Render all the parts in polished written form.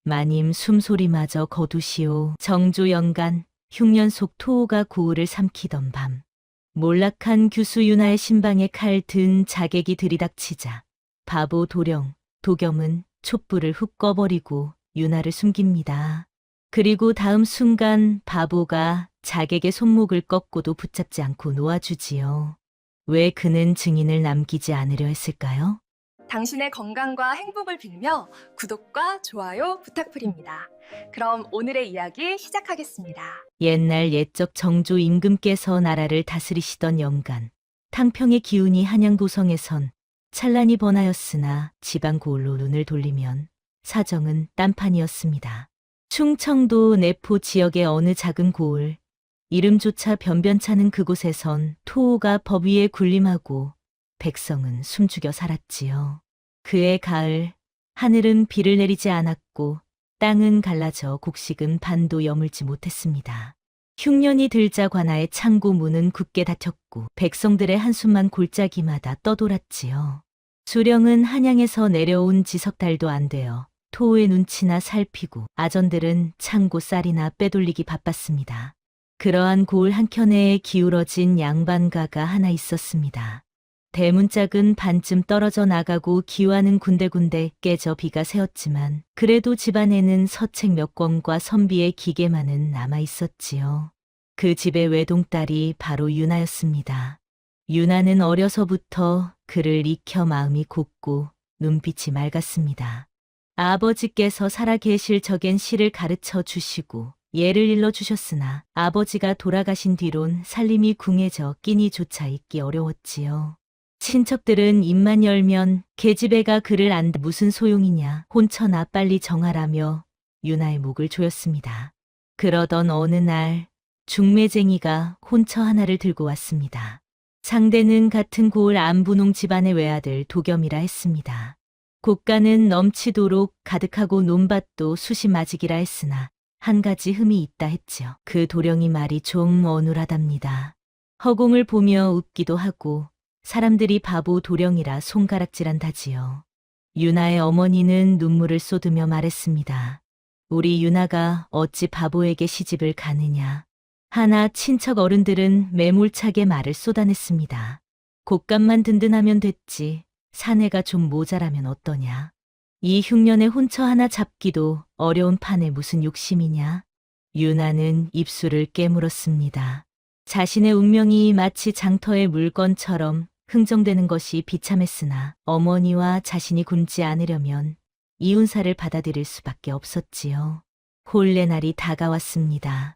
마님 숨소리마저 거두시오. 정조연간 흉년 속 토호가 고을을 삼키던 밤. 몰락한 규수 윤하의 신방에 칼 든 자객이 들이닥치자 바보 도령, 도겸은 촛불을 훅 꺼버리고 윤하를 숨깁니다. 그리고 다음 순간 바보가 자객의 손목을 꺾고도 붙잡지 않고 놓아주지요. 왜 그는 증인을 남기지 않으려 했을까요? 당신의 건강과 행복을 빌며 구독과 좋아요 부탁드립니다. 그럼 오늘의 이야기 시작하겠습니다. 옛날 옛적 정조 임금께서 나라를 다스리시던 영간, 탕평의 기운이 한양도성에선 찬란히 번하였으나 지방 고을로 눈을 돌리면 사정은 딴판이었습니다. 충청도 내포 지역의 어느 작은 고을, 이름조차 변변찮은 그곳에선 토호가 법 위에 군림하고 백성은 숨죽여 살았지요. 그해 가을, 하늘은 비를 내리지 않았고 땅은 갈라져 곡식은 반도 여물지 못했습니다. 흉년이 들자 관아의 창고 문은 굳게 닫혔고 백성들의 한숨만 골짜기마다 떠돌았지요. 수령은 한양에서 내려온 지석달도 안 되어 토호의 눈치나 살피고 아전들은 창고 쌀이나 빼돌리기 바빴습니다. 그러한 고을 한켠에 기울어진 양반가가 하나 있었습니다. 대문짝은 반쯤 떨어져 나가고 기와는 군데군데 깨져 비가 새었지만 그래도 집안에는 서책 몇 권과 선비의 기계만은 남아 있었지요. 그 집의 외동딸이 바로 유나였습니다. 유나는 어려서부터 글을 익혀 마음이 곱고 눈빛이 맑았습니다. 아버지께서 살아 계실 적엔 시를 가르쳐 주시고 예를 일러 주셨으나 아버지가 돌아가신 뒤론 살림이 궁해져 끼니조차 읽기 어려웠지요. 친척들은 입만 열면 계집애가 글을 안다 무슨 소용이냐 혼처나 빨리 정하라며 유나의 목을 조였습니다. 그러던 어느 날 중매쟁이가 혼처 하나를 들고 왔습니다. 상대는 같은 고을 안분홍 집안의 외아들 도겸이라 했습니다. 곳간은 넘치도록 가득하고 논밭도 쑤시 맞이기라 했으나 한 가지 흠이 있다 했지요. 그 도령이 말이 좀 어눌하답니다. 허공을 보며 웃기도 하고 사람들이 바보 도령이라 손가락질한다지요. 유나의 어머니는 눈물을 쏟으며 말했습니다. 우리 유나가 어찌 바보에게 시집을 가느냐. 하나 친척 어른들은 매몰차게 말을 쏟아냈습니다. 곶감만 든든하면 됐지. 사내가 좀 모자라면 어떠냐. 이 흉년에 혼처 하나 잡기도 어려운 판에 무슨 욕심이냐. 유나는 입술을 깨물었습니다. 자신의 운명이 마치 장터의 물건처럼 흥정되는 것이 비참했으나 어머니와 자신이 굶지 않으려면 이운사를 받아들일 수밖에 없었지요. 혼례 날이 다가왔습니다.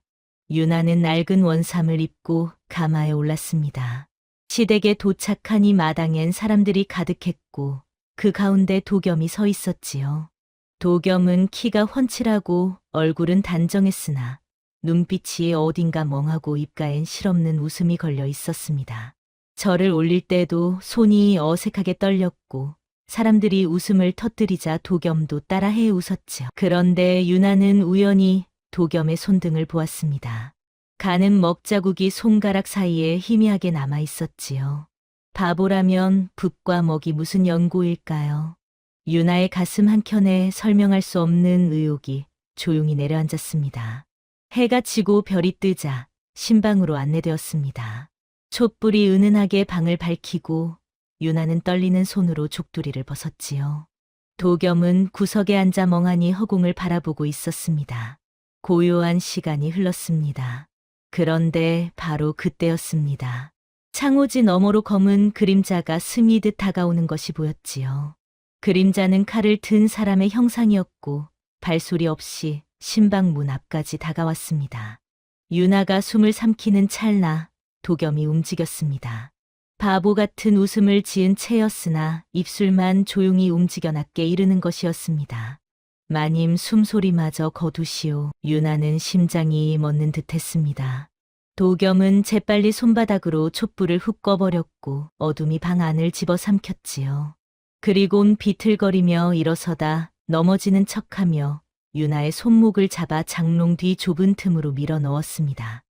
유나는 낡은 원삼을 입고 가마에 올랐습니다. 시댁에 도착하니 마당엔 사람들이 가득했고 그 가운데 도겸이 서 있었지요. 도겸은 키가 훤칠하고 얼굴은 단정했으나 눈빛이 어딘가 멍하고 입가엔 실없는 웃음이 걸려 있었습니다. 절을 올릴 때도 손이 어색하게 떨렸고 사람들이 웃음을 터뜨리자 도겸도 따라해 웃었지요. 그런데 유나는 우연히 도겸의 손등을 보았습니다. 가는 먹자국이 손가락 사이에 희미하게 남아 있었지요. 바보라면 붓과 먹이 무슨 연고일까요? 유나의 가슴 한켠에 설명할 수 없는 의욕이 조용히 내려앉았습니다. 해가 지고 별이 뜨자 신방으로 안내되었습니다. 촛불이 은은하게 방을 밝히고 유나는 떨리는 손으로 족두리를 벗었지요. 도겸은 구석에 앉아 멍하니 허공을 바라보고 있었습니다. 고요한 시간이 흘렀습니다. 그런데 바로 그때였습니다. 창호지 너머로 검은 그림자가 스미듯 다가오는 것이 보였지요. 그림자는 칼을 든 사람의 형상이었고 발소리 없이 신방 문 앞까지 다가왔습니다. 유나가 숨을 삼키는 찰나 도겸이 움직였습니다. 바보 같은 웃음을 지은 채였으나 입술만 조용히 움직여 낮게 이르는 것이었습니다. 마님 숨소리마저 거두시오. 유나는 심장이 멎는 듯했습니다. 도겸은 재빨리 손바닥으로 촛불을 훅 꺼버렸고 어둠이 방 안을 집어삼켰지요. 그리곤 비틀거리며 일어서다 넘어지는 척하며 유나의 손목을 잡아 장롱 뒤 좁은 틈으로 밀어 넣었습니다.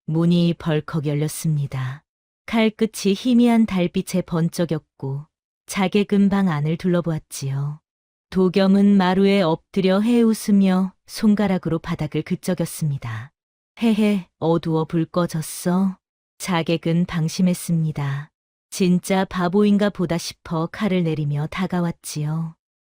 문이 벌컥 열렸습니다. 칼끝이 희미한 달빛에 번쩍였고 자객은 방 안을 둘러보았지요. 도겸은 마루에 엎드려 해웃으며 손가락으로 바닥을 긁적였습니다. 헤헤, 어두워 불 꺼졌어. 자객은 방심했습니다. 진짜 바보인가 보다 싶어 칼을 내리며 다가왔지요.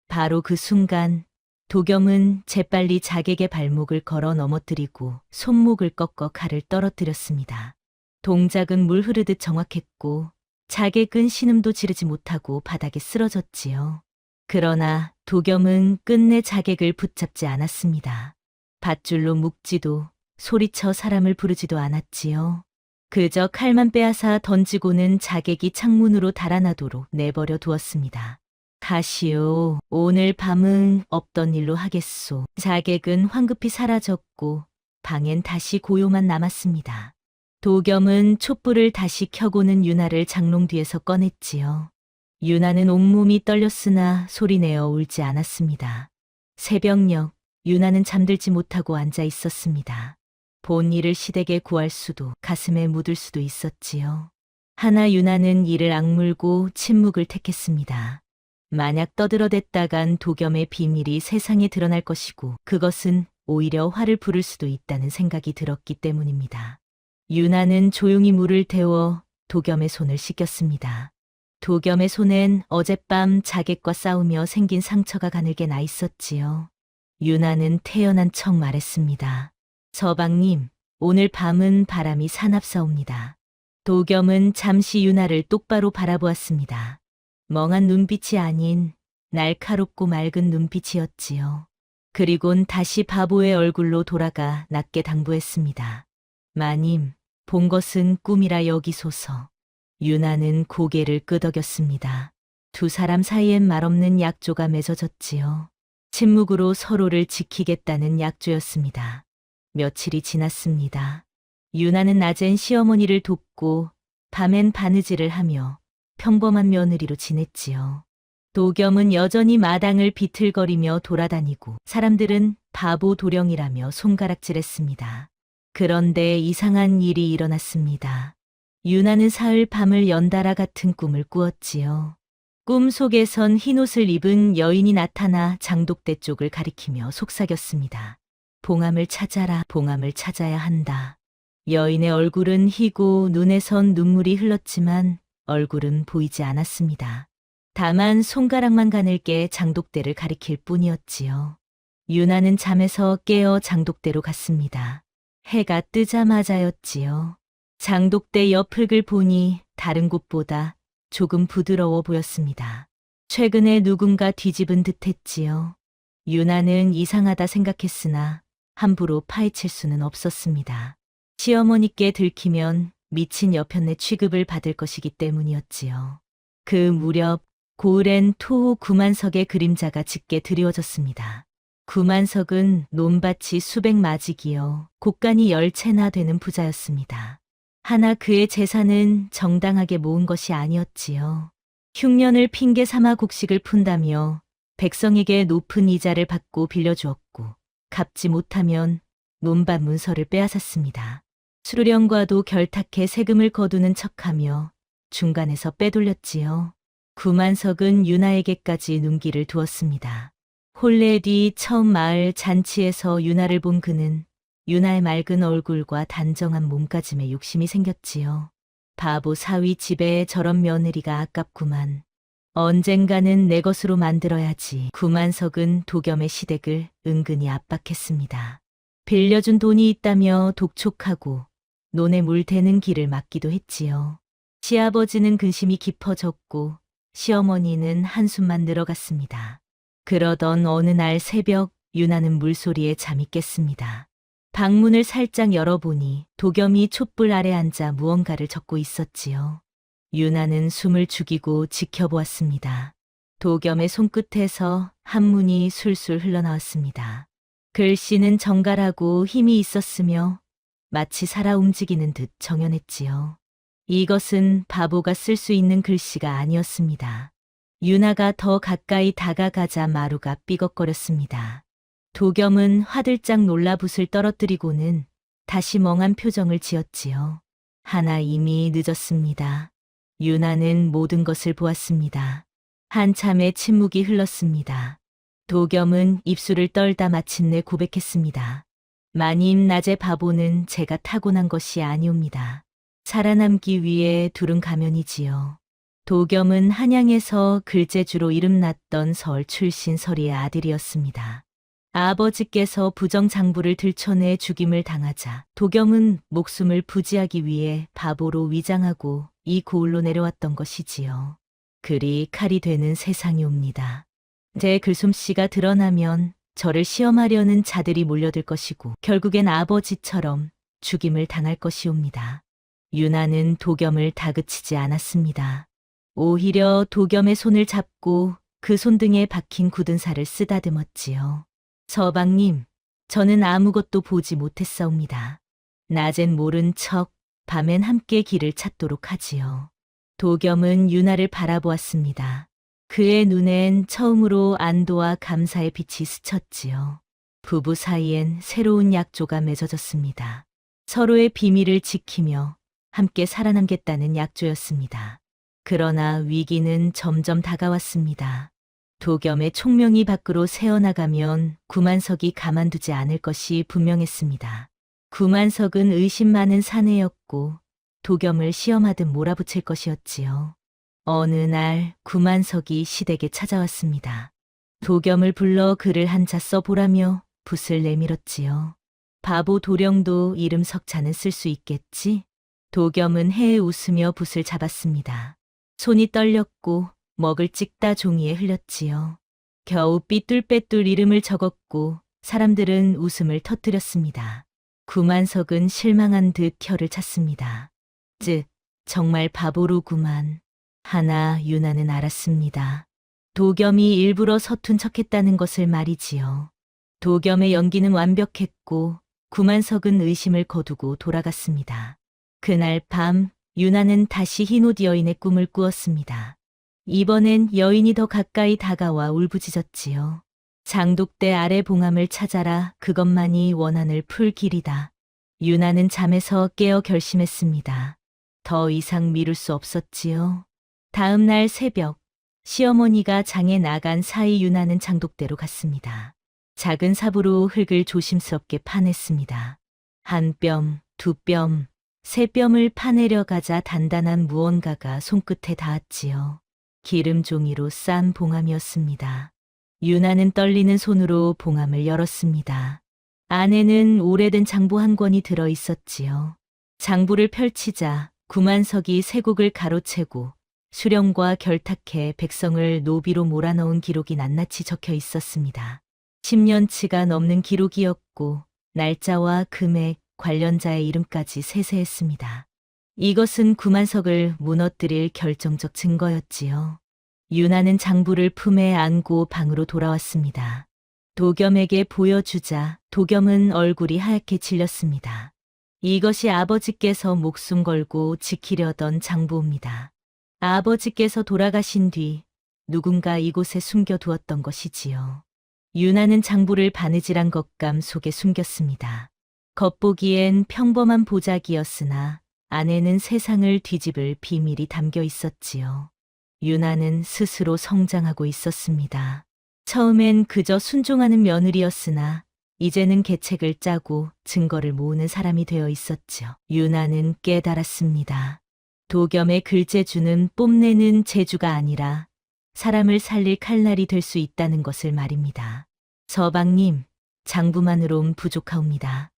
바로 그 순간 도겸은 재빨리 자객의 발목을 걸어 넘어뜨리고 손목을 꺾어 칼을 떨어뜨렸습니다. 동작은 물 흐르듯 정확했고 자객은 신음도 지르지 못하고 바닥에 쓰러졌지요. 그러나 도겸은 끝내 자객을 붙잡지 않았습니다. 밧줄로 묶지도 소리쳐 사람을 부르지도 않았지요. 그저 칼만 빼앗아 던지고는 자객이 창문으로 달아나도록 내버려 두었습니다. 가시오, 오늘 밤은 없던 일로 하겠소. 자객은 황급히 사라졌고 방엔 다시 고요만 남았습니다. 도겸은 촛불을 다시 켜고는 유나를 장롱 뒤에서 꺼냈지요. 유나는 온몸이 떨렸으나 소리내어 울지 않았습니다. 새벽녘, 유나는 잠들지 못하고 앉아 있었습니다. 본 일을 시댁에 구할 수도 가슴에 묻을 수도 있었지요. 하나 유나는 이를 악물고 침묵을 택했습니다. 만약 떠들어댔다간 도겸의 비밀이 세상에 드러날 것이고 그것은 오히려 화를 부를 수도 있다는 생각이 들었기 때문입니다. 유나는 조용히 물을 데워 도겸의 손을 씻겼습니다. 도겸의 손엔 어젯밤 자객과 싸우며 생긴 상처가 가늘게 나 있었지요. 유나는 태연한 척 말했습니다. 서방님, 오늘 밤은 바람이 사납사옵니다. 도겸은 잠시 유나를 똑바로 바라보았습니다. 멍한 눈빛이 아닌 날카롭고 맑은 눈빛이었지요. 그리곤 다시 바보의 얼굴로 돌아가 낮게 당부했습니다. 마님, 본 것은 꿈이라 여기소서. 유나는 고개를 끄덕였습니다. 두 사람 사이엔 말없는 약조가 맺어졌지요. 침묵으로 서로를 지키겠다는 약조였습니다. 며칠이 지났습니다. 유나는 낮엔 시어머니를 돕고 밤엔 바느질을 하며 평범한 며느리로 지냈지요. 도겸은 여전히 마당을 비틀거리며 돌아다니고 사람들은 바보 도령이라며 손가락질했습니다. 그런데 이상한 일이 일어났습니다. 유나는 사흘 밤을 연달아 같은 꿈을 꾸었지요. 꿈 속에선 흰옷을 입은 여인이 나타나 장독대 쪽을 가리키며 속삭였습니다. 봉암을 찾아라, 봉암을 찾아야 한다. 여인의 얼굴은 희고 눈에선 눈물이 흘렀지만 얼굴은 보이지 않았습니다. 다만 손가락만 가늘게 장독대를 가리킬 뿐이었지요. 유나는 잠에서 깨어 장독대로 갔습니다. 해가 뜨자마자였지요. 장독대 옆흙을 보니 다른 곳보다 조금 부드러워 보였습니다. 최근에 누군가 뒤집은 듯했지요. 유나는 이상하다 생각했으나 함부로 파헤칠 수는 없었습니다. 시어머니께 들키면 미친 여편네 취급을 받을 것이기 때문이었지요. 그 무렵 고을엔 토호 구만석의 그림자가 짙게 드리워졌습니다. 구만석은 논밭이 수백 마직이어 곡간이 10채나 되는 부자였습니다. 하나 그의 재산은 정당하게 모은 것이 아니었지요. 흉년을 핑계 삼아 곡식을 푼다며 백성에게 높은 이자를 받고 빌려주었고 갚지 못하면 논밭 문서를 빼앗았습니다. 수령과도 결탁해 세금을 거두는 척하며 중간에서 빼돌렸지요. 구만석은 유나에게까지 눈길을 두었습니다. 혼례 뒤 처음 마을 잔치에서 유나를 본 그는 유나의 맑은 얼굴과 단정한 몸가짐에 욕심이 생겼지요. 바보 사위 집에 저런 며느리가 아깝구만. 언젠가는 내 것으로 만들어야지. 구만석은 도겸의 시댁을 은근히 압박했습니다. 빌려준 돈이 있다며 독촉하고 논에 물 대는 길을 막기도 했지요. 시아버지는 근심이 깊어졌고 시어머니는 한숨만 늘어갔습니다. 그러던 어느 날 새벽 유나는 물소리에 잠이 깼습니다. 방문을 살짝 열어보니 도겸이 촛불 아래 앉아 무언가를 적고 있었지요. 유나는 숨을 죽이고 지켜보았습니다. 도겸의 손끝에서 한문이 술술 흘러나왔습니다. 글씨는 정갈하고 힘이 있었으며 마치 살아 움직이는 듯 정연했지요. 이것은 바보가 쓸 수 있는 글씨가 아니었습니다. 유나가 더 가까이 다가가자 마루가 삐걱거렸습니다. 도겸은 화들짝 놀라 붓을 떨어뜨리고는 다시 멍한 표정을 지었지요. 하나 이미 늦었습니다. 유나는 모든 것을 보았습니다. 한참의 침묵이 흘렀습니다. 도겸은 입술을 떨다 마침내 고백했습니다. 마님, 낮의 바보는 제가 타고난 것이 아니옵니다. 살아남기 위해 두른 가면이지요. 도겸은 한양에서 글재주로 이름났던 설 출신 설이의 아들이었습니다. 아버지께서 부정장부를 들춰내 죽임을 당하자 도겸은 목숨을 부지하기 위해 바보로 위장하고 이 고을로 내려왔던 것이지요. 글이 칼이 되는 세상이 옵니다. 제 글솜씨가 드러나면 저를 시험하려는 자들이 몰려들 것이고 결국엔 아버지처럼 죽임을 당할 것이옵니다. 유나는 도겸을 다그치지 않았습니다. 오히려 도겸의 손을 잡고 그 손등에 박힌 굳은 살을 쓰다듬었지요. 서방님, 저는 아무것도 보지 못했사옵니다. 낮엔 모른 척, 밤엔 함께 길을 찾도록 하지요. 도겸은 유나를 바라보았습니다. 그의 눈엔 처음으로 안도와 감사의 빛이 스쳤지요. 부부 사이엔 새로운 약조가 맺어졌습니다. 서로의 비밀을 지키며 함께 살아남겠다는 약조였습니다. 그러나 위기는 점점 다가왔습니다. 도겸의 총명이 밖으로 새어나가면 구만석이 가만두지 않을 것이 분명했습니다. 구만석은 의심 많은 사내였고 도겸을 시험하듯 몰아붙일 것이었지요. 어느 날 구만석이 시댁에 찾아왔습니다. 도겸을 불러 글을 한 자 써보라며 붓을 내밀었지요. 바보 도령도 이름 석자는 쓸 수 있겠지? 도겸은 해에 웃으며 붓을 잡았습니다. 손이 떨렸고 먹을 찍다 종이에 흘렸지요. 겨우 삐뚤빼뚤 이름을 적었고 사람들은 웃음을 터뜨렸습니다. 구만석은 실망한 듯 혀를 찼습니다. 정말 바보로구만. 하나 유나는 알았습니다. 도겸이 일부러 서툰 척했다는 것을 말이지요. 도겸의 연기는 완벽했고 구만석은 의심을 거두고 돌아갔습니다. 그날 밤 유나는 다시 흰옷 여인의 꿈을 꾸었습니다. 이번엔 여인이 더 가까이 다가와 울부짖었지요. 장독대 아래 봉함을 찾아라. 그것만이 원한을 풀 길이다. 유나는 잠에서 깨어 결심했습니다. 더 이상 미룰 수 없었지요. 다음 날 새벽, 시어머니가 장에 나간 사이 유나는 장독대로 갔습니다. 작은 삽으로 흙을 조심스럽게 파냈습니다. 한 뼘, 두 뼘, 세 뼘을 파내려 가자 단단한 무언가가 손끝에 닿았지요. 기름 종이로 싼 봉함이었습니다. 유나는 떨리는 손으로 봉함을 열었습니다. 안에는 오래된 장부 한 권이 들어 있었지요. 장부를 펼치자 구만석이 세곡을 가로채고 수령과 결탁해 백성을 노비로 몰아넣은 기록이 낱낱이 적혀 있었습니다. 10년치가 넘는 기록이었고 날짜와 금액, 관련자의 이름까지 세세했습니다. 이것은 구만석을 무너뜨릴 결정적 증거였지요. 유나는 장부를 품에 안고 방으로 돌아왔습니다. 도겸에게 보여주자 도겸은 얼굴이 하얗게 질렸습니다. 이것이 아버지께서 목숨 걸고 지키려던 장부입니다. 아버지께서 돌아가신 뒤 누군가 이곳에 숨겨두었던 것이지요. 유나는 장부를 바느질한 겉감 속에 숨겼습니다. 겉보기엔 평범한 보자기였으나 안에는 세상을 뒤집을 비밀이 담겨 있었지요. 유나는 스스로 성장하고 있었습니다. 처음엔 그저 순종하는 며느리였으나 이제는 계책을 짜고 증거를 모으는 사람이 되어 있었죠. 유나는 깨달았습니다. 도겸의 글재주는 뽐내는 재주가 아니라 사람을 살릴 칼날이 될 수 있다는 것을 말입니다. 서방님, 장부만으론 부족하옵니다.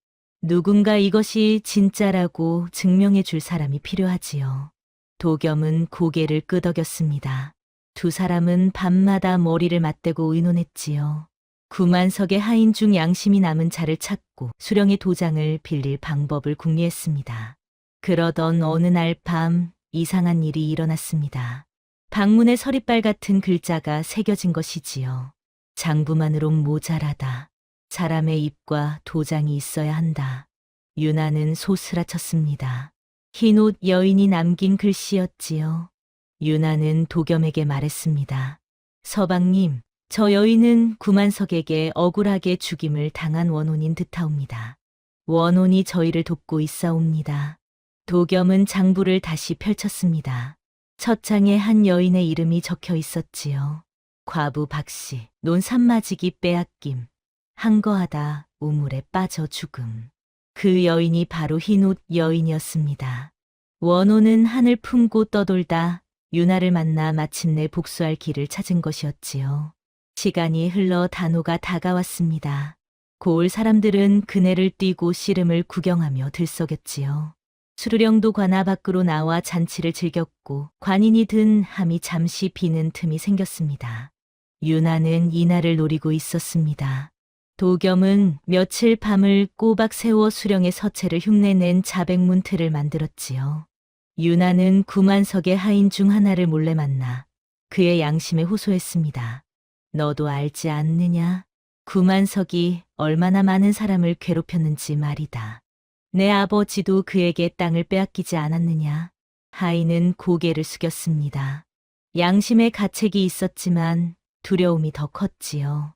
누군가 이것이 진짜라고 증명해 줄 사람이 필요하지요. 도겸은 고개를 끄덕였습니다. 두 사람은 밤마다 머리를 맞대고 의논했지요. 구만석의 하인 중 양심이 남은 자를 찾고 수령의 도장을 빌릴 방법을 궁리했습니다. 그러던 어느 날 밤 이상한 일이 일어났습니다. 방문에 서리빨 같은 글자가 새겨진 것이지요. 장부만으론 모자라다. 사람의 입과 도장이 있어야 한다. 유나는 소스라쳤습니다. 흰옷 여인이 남긴 글씨였지요. 유나는 도겸에게 말했습니다. 서방님, 저 여인은 구만석에게 억울하게 죽임을 당한 원혼인 듯하옵니다. 원혼이 저희를 돕고 있사옵니다. 도겸은 장부를 다시 펼쳤습니다. 첫 장에 한 여인의 이름이 적혀 있었지요. 과부 박씨, 논산마지기 빼앗김. 한거하다 우물에 빠져 죽음. 그 여인이 바로 흰옷 여인이었습니다. 원호는 하늘 품고 떠돌다 유나를 만나 마침내 복수할 길을 찾은 것이었지요. 시간이 흘러 단오가 다가왔습니다. 고을 사람들은 그네를 뛰고 씨름을 구경하며 들썩였지요. 수르령도 관아 밖으로 나와 잔치를 즐겼고 관인이 든 함이 잠시 비는 틈이 생겼습니다. 유나는 이날을 노리고 있었습니다. 도겸은 며칠 밤을 꼬박 세워 수령의 서체를 흉내낸 자백문 틀을 만들었지요. 유나는 구만석의 하인 중 하나를 몰래 만나 그의 양심에 호소했습니다. 너도 알지 않느냐? 구만석이 얼마나 많은 사람을 괴롭혔는지 말이다. 내 아버지도 그에게 땅을 빼앗기지 않았느냐? 하인은 고개를 숙였습니다. 양심의 가책이 있었지만 두려움이 더 컸지요.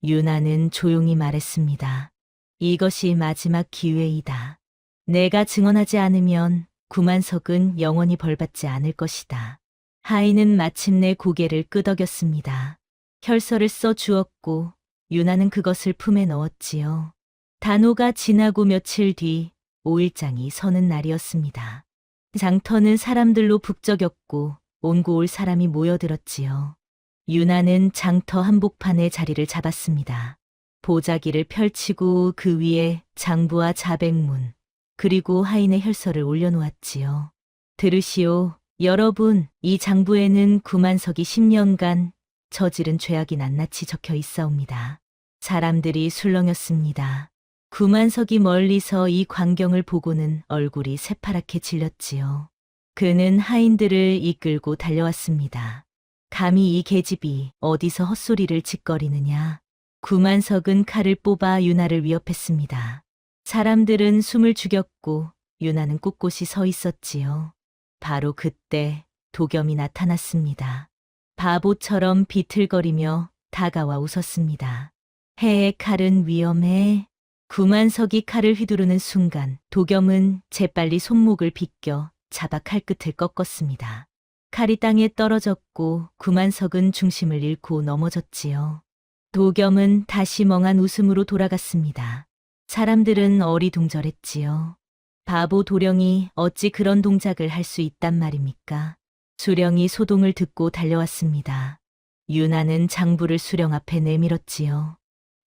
유나는 조용히 말했습니다. 이것이 마지막 기회이다. 내가 증언하지 않으면 구만석은 영원히 벌받지 않을 것이다. 하인은 마침내 고개를 끄덕였습니다. 혈서를 써 주었고 유나는 그것을 품에 넣었지요. 단오가 지나고 며칠 뒤 5일장이 서는 날이었습니다. 장터는 사람들로 북적였고 온 고을 사람이 모여들었지요. 유나는 장터 한복판에 자리를 잡았습니다. 보자기를 펼치고 그 위에 장부와 자백문, 그리고 하인의 혈서를 올려놓았지요. 들으시오. 여러분, 이 장부에는 구만석이 10년간 저지른 죄악이 낱낱이 적혀 있사옵니다. 사람들이 술렁였습니다. 구만석이 멀리서 이 광경을 보고는 얼굴이 새파랗게 질렸지요. 그는 하인들을 이끌고 달려왔습니다. 감히 이 계집이 어디서 헛소리를 짓거리느냐. 구만석은 칼을 뽑아 유나를 위협했습니다. 사람들은 숨을 죽였고 유나는 꿋꿋이 서 있었지요. 바로 그때 도겸이 나타났습니다. 바보처럼 비틀거리며 다가와 웃었습니다. 해의 칼은 위험해. 구만석이 칼을 휘두르는 순간 도겸은 재빨리 손목을 비껴 잡아 칼끝을 꺾었습니다. 칼이 땅에 떨어졌고 구만석은 중심을 잃고 넘어졌지요. 도겸은 다시 멍한 웃음으로 돌아갔습니다. 사람들은 어리둥절했지요. 바보 도령이 어찌 그런 동작을 할 수 있단 말입니까? 수령이 소동을 듣고 달려왔습니다. 유나는 장부를 수령 앞에 내밀었지요.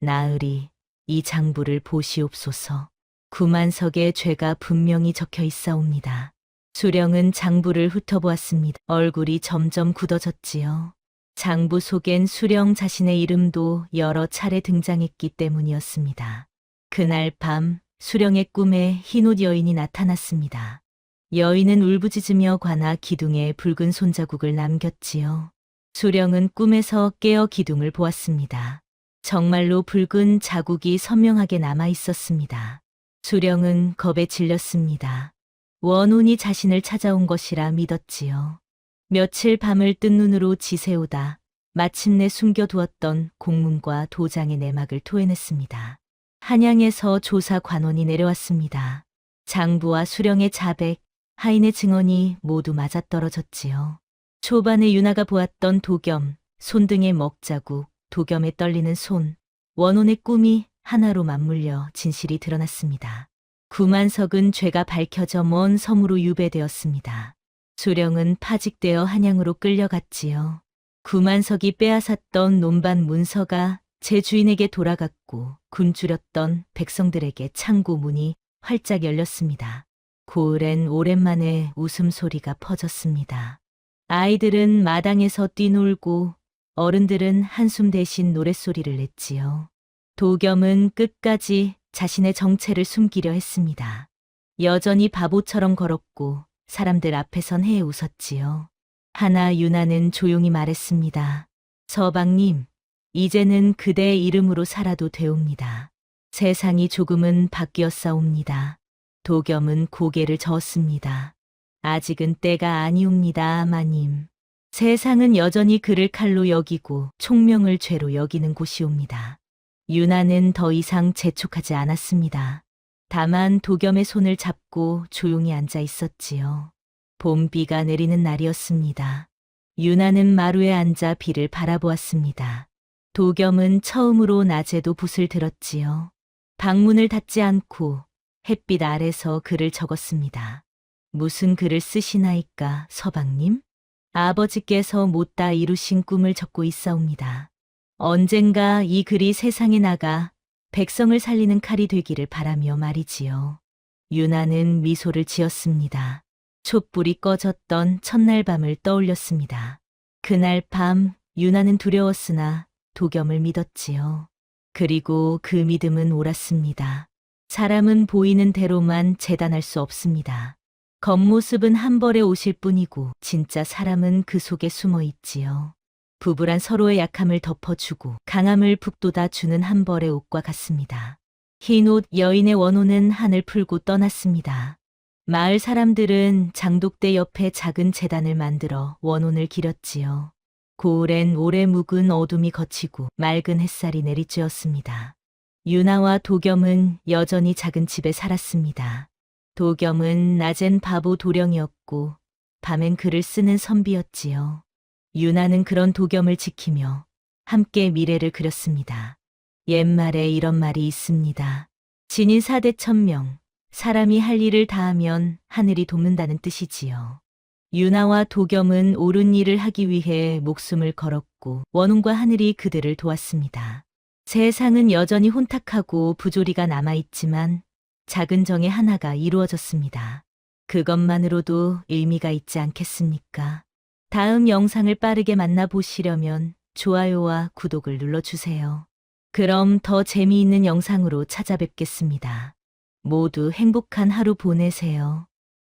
나으리, 이 장부를 보시옵소서. 구만석의 죄가 분명히 적혀 있사옵니다. 수령은 장부를 훑어보았습니다. 얼굴이 점점 굳어졌지요. 장부 속엔 수령 자신의 이름도 여러 차례 등장했기 때문이었습니다. 그날 밤 수령의 꿈에 흰옷 여인이 나타났습니다. 여인은 울부짖으며 관아 기둥에 붉은 손자국을 남겼지요. 수령은 꿈에서 깨어 기둥을 보았습니다. 정말로 붉은 자국이 선명하게 남아 있었습니다. 수령은 겁에 질렸습니다. 원혼이 자신을 찾아온 것이라 믿었지요. 며칠 밤을 뜬 눈으로 지새우다 마침내 숨겨두었던 공문과 도장의 내막을 토해냈습니다. 한양에서 조사 관원이 내려왔습니다. 장부와 수령의 자백, 하인의 증언이 모두 맞아떨어졌지요. 초반에 유나가 보았던 도겸, 손등의 먹자국, 도겸의 떨리는 손, 원혼의 꿈이 하나로 맞물려 진실이 드러났습니다. 구만석은 죄가 밝혀져 먼 섬으로 유배되었습니다. 수령은 파직되어 한양으로 끌려갔지요. 구만석이 빼앗았던 논반 문서가 제 주인에게 돌아갔고 굶주렸던 백성들에게 창고 문이 활짝 열렸습니다. 고을엔 오랜만에 웃음소리가 퍼졌습니다. 아이들은 마당에서 뛰놀고 어른들은 한숨 대신 노랫소리를 냈지요. 도겸은 끝까지 자신의 정체를 숨기려 했습니다. 여전히 바보처럼 걸었고 사람들 앞에선 해에 웃었지요. 하나 유나는 조용히 말했습니다. 서방님, 이제는 그대의 이름으로 살아도 되옵니다. 세상이 조금은 바뀌었사옵니다. 도겸은 고개를 저었습니다. 아직은 때가 아니옵니다, 아마님. 세상은 여전히 그를 칼로 여기고 총명을 죄로 여기는 곳이옵니다. 유나는 더 이상 재촉하지 않았습니다. 다만 도겸의 손을 잡고 조용히 앉아 있었지요. 봄비가 내리는 날이었습니다. 유나는 마루에 앉아 비를 바라보았습니다. 도겸은 처음으로 낮에도 붓을 들었지요. 방문을 닫지 않고 햇빛 아래서 글을 적었습니다. 무슨 글을 쓰시나이까, 서방님? 아버지께서 못다 이루신 꿈을 적고 있사옵니다. 언젠가 이 글이 세상에 나가 백성을 살리는 칼이 되기를 바라며 말이지요. 유나는 미소를 지었습니다. 촛불이 꺼졌던 첫날 밤을 떠올렸습니다. 그날 밤 유나는 두려웠으나 도겸을 믿었지요. 그리고 그 믿음은 옳았습니다. 사람은 보이는 대로만 재단할 수 없습니다. 겉모습은 한 벌의 옷일 뿐이고 진짜 사람은 그 속에 숨어 있지요. 부부란 서로의 약함을 덮어주고 강함을 북돋아 주는 한 벌의 옷과 같습니다. 흰 옷 여인의 원호는 하늘 풀고 떠났습니다. 마을 사람들은 장독대 옆에 작은 제단을 만들어 원혼을 기렸지요. 고을엔 오래 묵은 어둠이 걷히고 맑은 햇살이 내리쬐었습니다. 유나와 도겸은 여전히 작은 집에 살았습니다. 도겸은 낮엔 바보 도령이었고 밤엔 글을 쓰는 선비였지요. 유나는 그런 도겸을 지키며 함께 미래를 그렸습니다. 옛말에 이런 말이 있습니다. 진인 사대 천명, 사람이 할 일을 다하면 하늘이 돕는다는 뜻이지요. 유나와 도겸은 옳은 일을 하기 위해 목숨을 걸었고 원혼과 하늘이 그들을 도왔습니다. 세상은 여전히 혼탁하고 부조리가 남아있지만 작은 정의 하나가 이루어졌습니다. 그것만으로도 의미가 있지 않겠습니까? 다음 영상을 빠르게 만나보시려면 좋아요와 구독을 눌러주세요. 그럼 더 재미있는 영상으로 찾아뵙겠습니다. 모두 행복한 하루 보내세요.